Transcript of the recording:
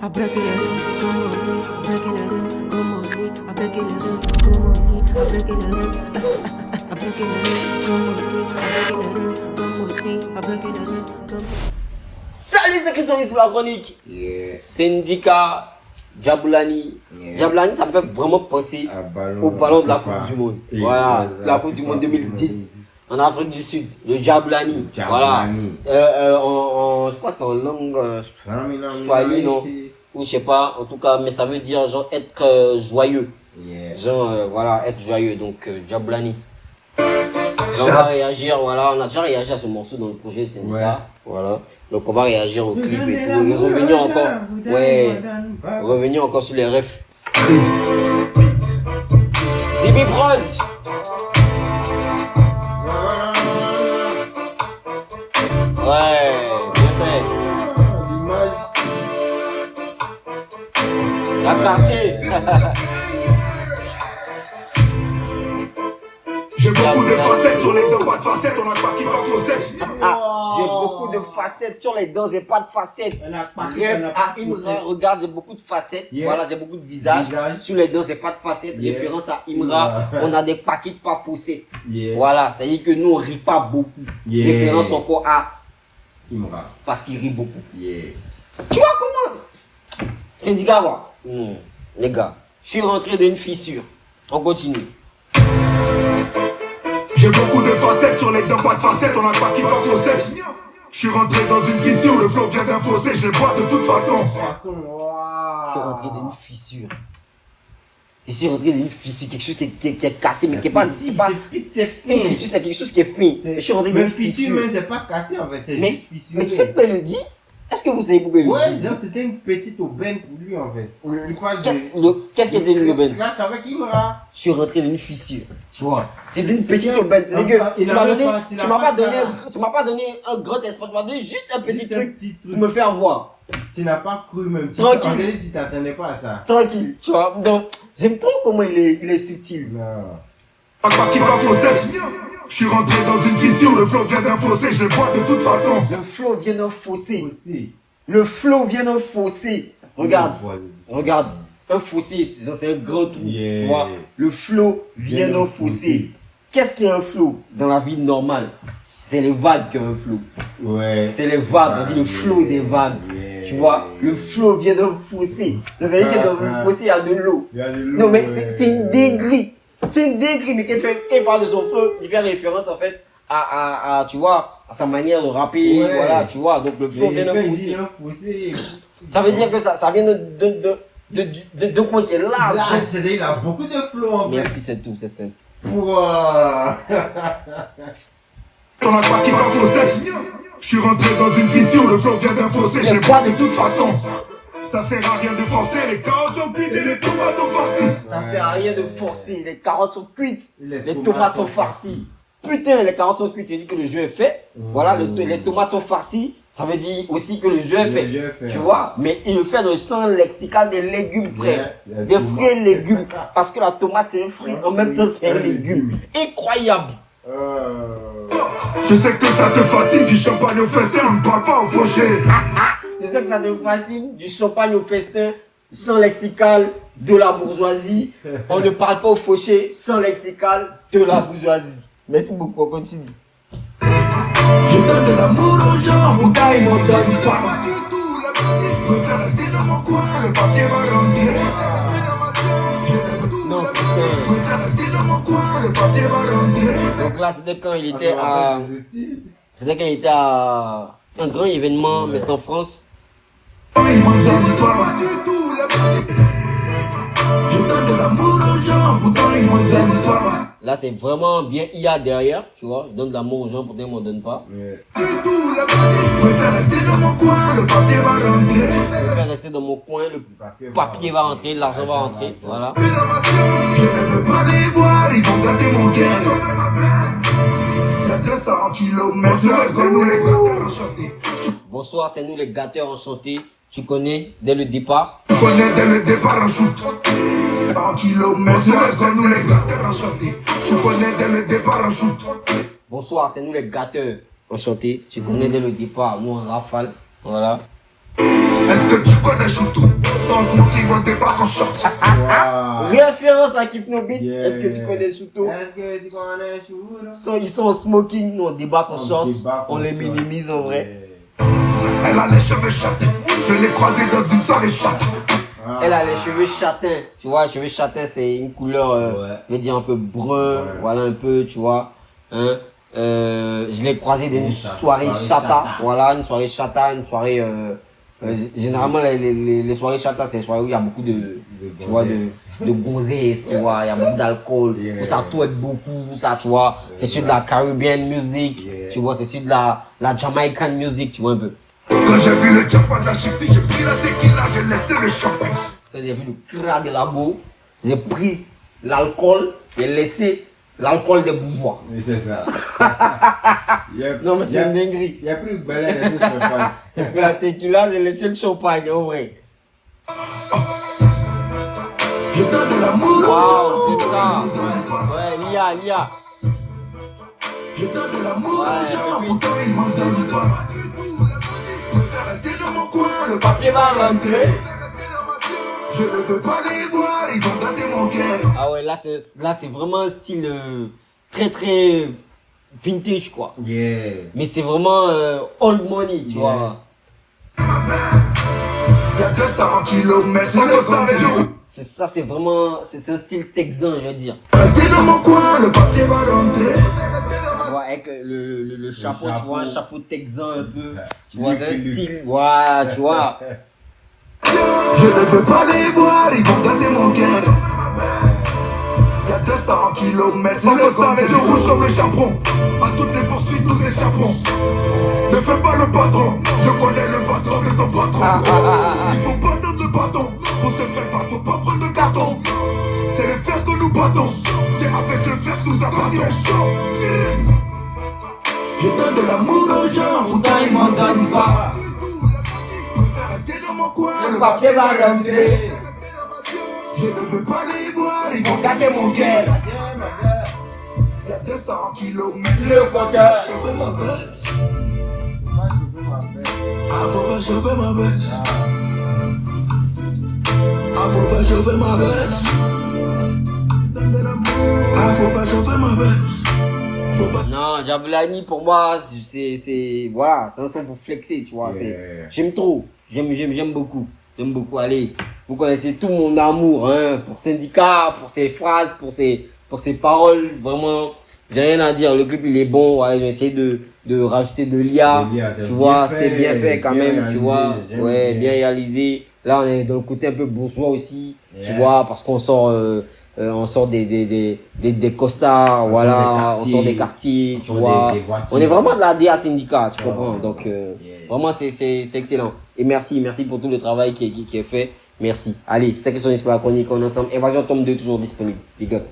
Salut, c'est Christophe sur la chronique. Syndicat Djaboulani. Djaboulani, ça me fait vraiment penser au ballon de la Coupe du Monde. Voilà, la Coupe du Monde 2010 en Afrique du Sud. Le Djaboulani. Voilà. Je crois que c'est en langue swahili, non? Ou je sais pas, en tout cas, mais ça veut dire genre être joyeux. Genre, voilà, être joyeux. Donc, Djaboulani. On va réagir, voilà, on a déjà réagi à ce morceau dans le projet syndicat, voilà, donc on va réagir au clip et tout, et revenir encore, revenir encore sur les refs. DB Prod. Ouais, bien fait. La quartier. J'ai beaucoup de facettes sur les dents, pas de facettes, on a pas qui pas faussettes. J'ai beaucoup de facettes sur les dents, j'ai pas de facettes. Bref, à Imra, regarde, j'ai beaucoup de facettes. Voilà, j'ai beaucoup de visages. Sur les dents, j'ai pas de facettes. Référence à Imra, on a des paquets pas faussettes. Voilà, c'est-à-dire que nous, on rit pas beaucoup. Référence encore à Imra, parce qu'il rit beaucoup. Tu vois comment syndicat, quoi. Les gars, je suis rentré d'une fissure. On continue. J'ai beaucoup de facettes sur les dents, pas de facettes, on a pas qui pas faussettes. Je suis rentré dans une fissure, le flow vient d'un fossé, je les bois de toute façon. Je suis rentré dans une fissure. Je suis rentré dans une fissure, quelque chose qui est cassé, mais qui est pas. Une fissure, c'est quelque chose qui est fin. Je suis rentré dans une fissure. Mais c'est pas cassé en fait, c'est juste fissuré. Mais tu sais pourquoi il le dit? Est-ce que vous savez pourquoi il le dit? Ouais, c'était une petite aubaine pour lui en fait. Il parle qu'est-ce qui était une aubaine? Clash avec Imra. Je suis rentré dans une fissure. Tu vois? C'était une petite aubaine. C'est que tu m'as pas donné un grand espoir. Tu m'as donné juste un petit truc pour me faire voir. Tu n'as pas cru même. Tranquille. Tu t'attendais pas à ça. Tranquille. Tu vois? Donc, j'aime trop comment il est subtil. Non. On a pas qui pas faussettes. Je suis rentré dans une fissure, le flow vient d'un fossé, je les bois de toute façon. Le flow vient d'un fossé. Le flow vient d'un fossé. Regarde. Regarde. Un fossé, c'est un grand trou. Tu vois? Le flow vient d'un fossé. Qu'est-ce qui est un flow dans la vie normale? C'est les vagues qui ont un flow. Ouais. C'est les vagues, on dit le flow des vagues. Tu vois? Le flow vient d'un fossé. Vous savez que dans le fossé, il y a de l'eau. Non, mais c'est une dinguerie. C'est une dinguerie, mais quand il parle de son flow, il fait référence en fait à tu vois, à sa manière de rapper, voilà, tu vois, donc le flow vient d'un fossé. Ça veut dire que ça vient de quoi qui est là. Là, il a beaucoup de flow en fait. Merci, c'est tout, c'est simple. Wow. On a pas qui pas faussettes. Je suis rentré dans une fissure, le flow vient d'un fossé, je les bois de toute façon. Ça sert à rien de forcer, les carottes sont cuites et les tomates sont farcies. Ça sert à rien de forcer, les carottes sont cuites, les tomates sont farcies. Putain, les carottes sont cuites, c'est dit que le jeu est fait. Voilà, les tomates sont farcies, ça veut dire aussi que le jeu est fait. Tu vois, mais il le fait dans le champ lexical des légumes frais, des fruits et légumes. Parce que la tomate c'est un fruit, en même temps c'est un légume. Incroyable. Je sais que ça te fascine, du champagne au festin, on ne parle pas au fauché. Je sais que ça te fascine, du champagne au festin, sans lexical de la bourgeoisie. On ne parle pas au fauché, sans lexical de la bourgeoisie. Merci beaucoup, on continue. Je donne de l'amour aux gens, mon gars ils m'en donnent pas. Je préfère rester dans mon coin, le papier va rentrer. Non, putain. Je préfère rester dans mon coin, le papier va rentrer. Donc là, c'était quand il était à... C'était quand il était à un grand événement, mais c'est en France. Ils m'en donnent pas du tout, je donne de l'amour aux gens, pourtant ils m'en donnent pas. Là, c'est vraiment bien IA derrière, tu vois. Je donne de l'amour aux gens, pourtant ils m'en donnent pas. Du tout, je préfère rester dans mon coin, le papier va rentrer. Je préfère rester dans mon coin, le papier va rentrer, l'argent va rentrer, voilà. Je ne veux pas les voir, ils vont gâter mon cœur. Il y a 200 kilomètres, c'est nous les gâteurs enchantés. Bonsoir, c'est nous les gâteurs enchantés. Tu connais dès le départ. Tu connais dès le départ en shoot. 100 kilomètres, c'est nous les gâteurs enchantés. Tu connais dès le départ en shoot. Bonsoir, c'est nous les gâteurs enchantés. Tu connais dès le départ, nous on rafale. Voilà. Est-ce que tu connais Choutou? Sans smoking, on débarque en short. Référence à Kif No Beat. Yeah. Est-ce que tu connais Chouto? Est-ce que tu connais Chouto? Ils sont en smoking, nous on débarque en short. débarque On en les short. minimise en vrai. Elle a les cheveux châtains. Je l'ai croisée dans une soirée chatte. Elle a les cheveux châtains. Tu vois, cheveux châtains, c'est une couleur, je vais dire un peu brun. Voilà, un peu, tu vois. Hein? Je l'ai croisé dans une soirée chata. Voilà, une soirée chata, une soirée, généralement, les soirées chata, c'est les soirées où il y a beaucoup tu vois, de gonzesses, tu vois, il y a beaucoup d'alcool, où ça touette beaucoup, ça, tu vois. C'est sur de la Caribbean music, tu vois, c'est sur de la Jamaican music, tu vois, un peu. Quand j'ai vu le jump de la chippie, j'ai pris la tequila, j'ai laissé le champagne. Quand j'ai vu le cra de la go, j'ai pris l'alcool et laissé l'alcool des pouvoirs. Oui, c'est ça. Non, mais c'est une dinguerie. Il y a plus de balai dans ce champagne. La tequila, j'ai laissé le champagne, en vrai. Je donne de l'amour. Waouh, c'est ça. Ouais, Lia. Je donne de l'amour. Ouais, J'ai pourtant ils m'en donnent pas. Je préfère rester dans mon coin, le papier va rentrer. Je ne peux pas les voir, ils vont gâter mon cœur. Ah ouais, là c'est vraiment un style très très vintage quoi. Yeah. Mais c'est vraiment old money, tu vois. Il y a 200 kilomètres, on est savait de C'est ça, c'est vraiment, c'est un style texan, je veux dire. rester dans mon coin, le papier va rentrer. Tu vois, avec le chapeau, tu vois, un chapeau texan un peu. Tu Luc, vois, c'est un Luc. style, voilà, tu vois. Je ne peux pas les voir, ils vont gâter mon cœur. Il y a 200 kilomètres, on est savait de rouge comme le charbon. À toutes les poursuites, nous échappons. Ne fais pas le patron, je connais le patron de ton patron. Il faut pas donner le bâton, pour se faire battre, faut pas prendre de carton. C'est le fer que nous battons, c'est avec le fer que nous abattons. Je donne de l'amour aux gens, pourtant ils m'en donnent pas. Je préfère rester dans mon coin, le papier va rentrer. Je ne peux pas les voir, ils vont gâter mon cœur. Il y a 200 kilomètres, le compteur. Je fais ma bête. Ah, faut pas, je fais ma bête. Ah, faut pas, je fais ma bête. Ah, faut pas, je fais ma bête. Faut pas. Non, Jabulani pour moi, voilà, c'est un son pour flexer, tu vois. J'aime trop, j'aime beaucoup. J'aime beaucoup. Allez, vous connaissez tout mon amour, hein, pour Syndicat, pour ses phrases, pour ses paroles. Vraiment, j'ai rien à dire. Le clip, il est bon. Voilà, j'ai essayé de rajouter de l'IA. Tu vois, c'était bien fait quand même, tu vois. Ouais, bien réalisé. Là, on est dans le côté un peu bourgeois aussi, tu vois, parce qu'on sort, des costards, voilà, on sort des quartiers, tu vois. On est vraiment de la DA Syndicat, tu comprends. Donc, vraiment, c'est excellent. Et merci pour tout le travail qui est fait. Merci. Allez, c'était question d'Esprit Chronique. On est ensemble. Évasion tome 2 toujours disponible. Big up.